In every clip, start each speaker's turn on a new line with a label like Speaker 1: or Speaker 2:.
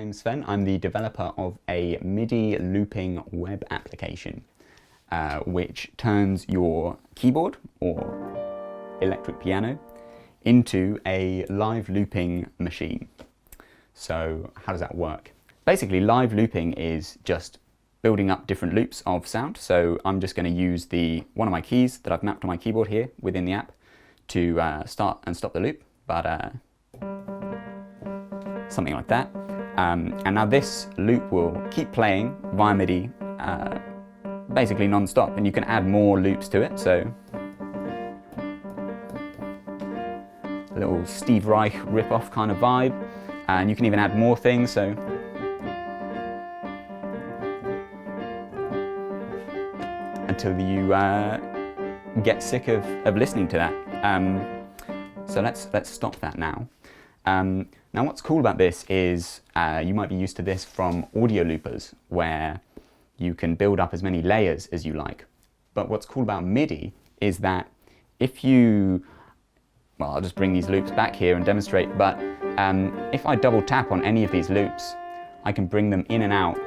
Speaker 1: I'm Sven. I'm the developer of a MIDI looping web application, which turns your keyboard or electric piano into a live looping machine. So how does that work? Basically, live looping is just building up different loops of sound. So I'm just going to use one of my keys that I've mapped on my keyboard here within the app to start and stop the loop, but something like that. And now this loop will keep playing via MIDI basically non-stop, and you can add more loops to it. So a little Steve Reich rip-off kind of vibe, and you can even add more things. So until you get sick of listening to that. So let's stop that now. Now what's cool about this is you might be used to this from audio loopers, where you can build up as many layers as you like. But what's cool about MIDI is that if you, well, I'll just bring these loops back here and demonstrate, but if I double tap on any of these loops, I can bring them in and out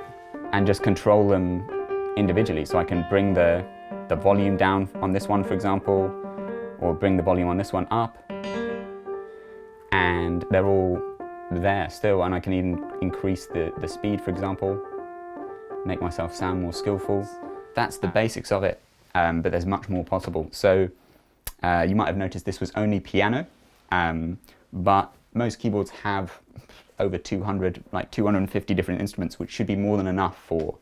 Speaker 1: and just control them individually. So I can bring the volume down on this one, for example, or bring the volume on this one up, and they're all there still, and I can even increase the speed, for example, make myself sound more skillful. That's the basics of it, but there's much more possible. So you might have noticed this was only piano, but most keyboards have over 200, like 250 different instruments, which should be more than enough for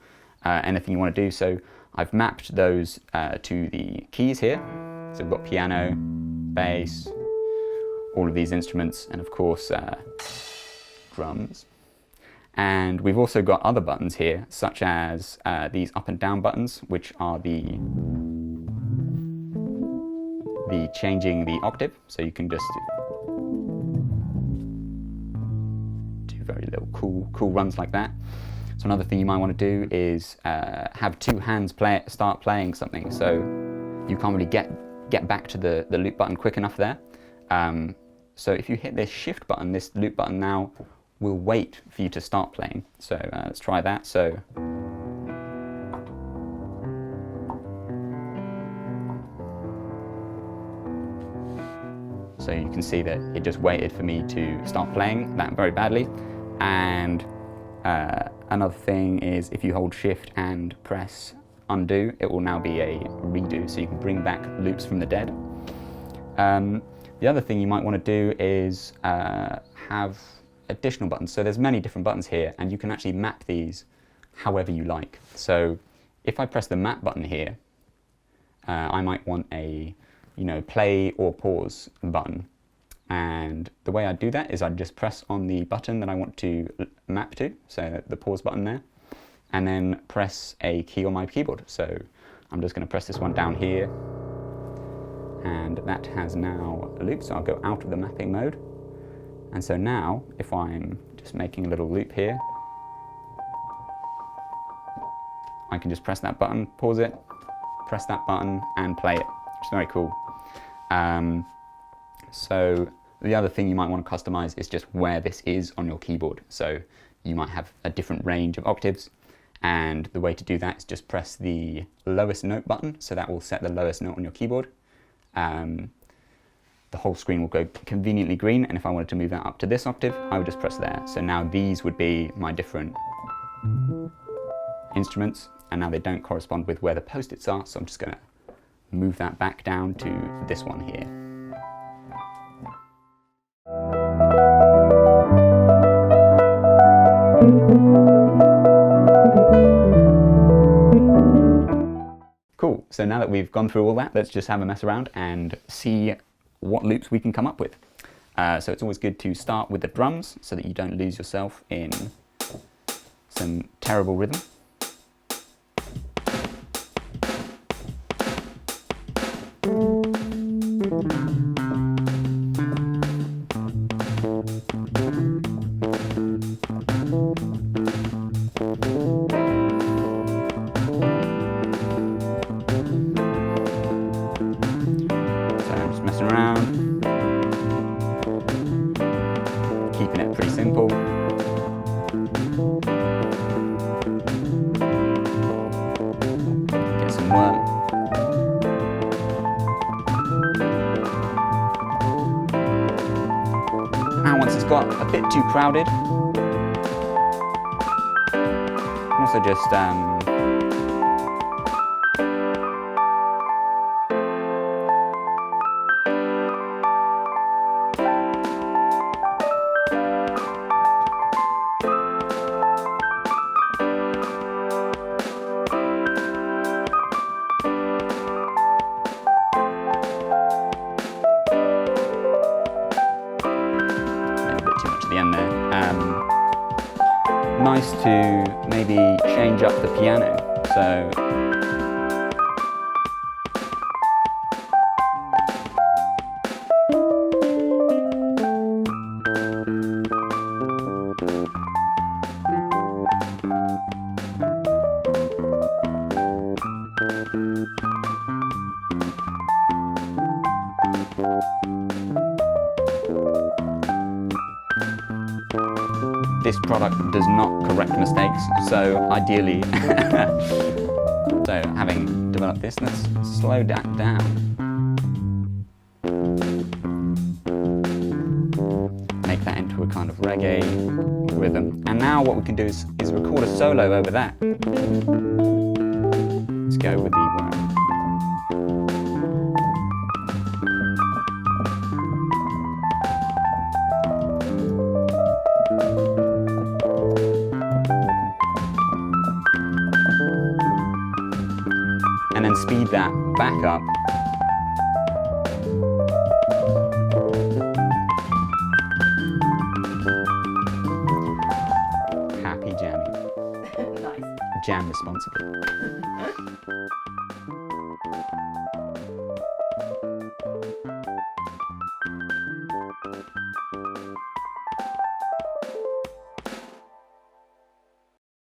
Speaker 1: anything you want to do. So I've mapped those to the keys here. So we've got piano, bass, all of these instruments, and of course drums. And we've also got other buttons here, such as these up and down buttons, which are the changing the octave. So you can just do very little cool runs like that. So another thing you might want to do is have two hands start playing something, so you can't really get back to the loop button quick enough there. So if you hit this shift button, this loop button now will wait for you to start playing. So let's try that. So you can see that it just waited for me to start playing that very badly. And another thing is, if you hold shift and press undo, it will now be a redo, so you can bring back loops from the dead. The other thing you might want to do is have additional buttons. So there's many different buttons here, and you can actually map these however you like. So if I press the map button here, I might want a play or pause button. And the way I do that is I just press on the button that I want to map to, so the pause button there, and then press a key on my keyboard. So I'm just going to press this one down here, and that has now a loop, so I'll go out of the mapping mode. And so now, if I'm just making a little loop here, I can just press that button, pause it, press that button, and play it, which is very cool. So the other thing you might want to customize is just where this is on your keyboard. So you might have a different range of octaves, and the way to do that is just press the lowest note button, so that will set the lowest note on your keyboard. The whole screen will go conveniently green, and if I wanted to move that up to this octave, I would just press there. So now these would be my different instruments, and now they don't correspond with where the post-its are, so I'm just going to move that back down to this one here. Cool, so now that we've gone through all that, let's just have a mess around and see what loops we can come up with. So it's always good to start with the drums so that you don't lose yourself in some terrible rhythm. Keeping it pretty simple. bit too crowded. Also just the end there. Nice to maybe change up the piano. So this product does not correct mistakes, so ideally, so having developed this, let's slow that down. Make that into a kind of reggae rhythm. And now what we can do is record a solo over that. Let's go with the worm. And then speed that back up. Happy jamming.
Speaker 2: Nice.
Speaker 1: Jam responsibly.